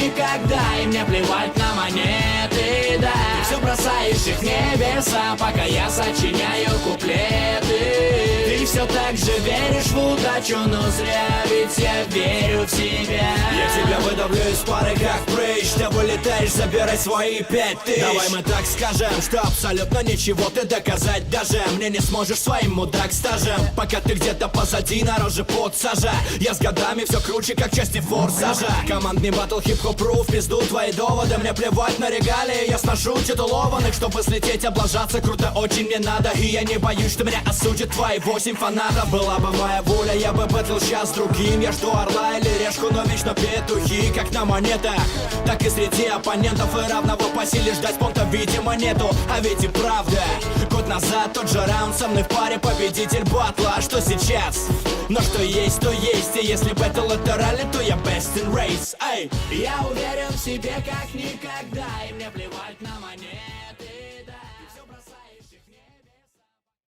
никогда, и мне плевать на монеты, да. Ты все бросаешь их в небеса, пока я сочиняю куплеты. Ты все так же веришь в удачу, но зря, ведь я верю в себя. Я тебя выдавлю из пары как прыщ. Ты вылетаешь, забирай свои 5000. Давай мы так скажем, что абсолютно ничего ты доказать даже мне не сможешь своим мудак стажем. Пока ты где-то позади, на роже подсажа. Я с годами все круче, как части форсажа. Командный батл хип-хоп ру, в пизду твои доводы. Мне плевать на регалии, я сношу титулованных. Чтобы слететь, облажаться круто очень мне надо. И я не боюсь, что меня осудят твои 8 фанатов. Была бы моя воля, я бы бэтлил сейчас с другим. Я жду орла или решку, но вечно петухи. Как на монетах, так и среди оппонентов. И равного по силе ждать пункта, видимо, нету. А ведь и правда, год назад тот же раунд со мной в паре, победитель батла. А что сейчас? Но что есть, то есть. И если бэтл это ралли, то я best in race. Эй! Я уверен в себе как никогда, и мне плевать на монеты.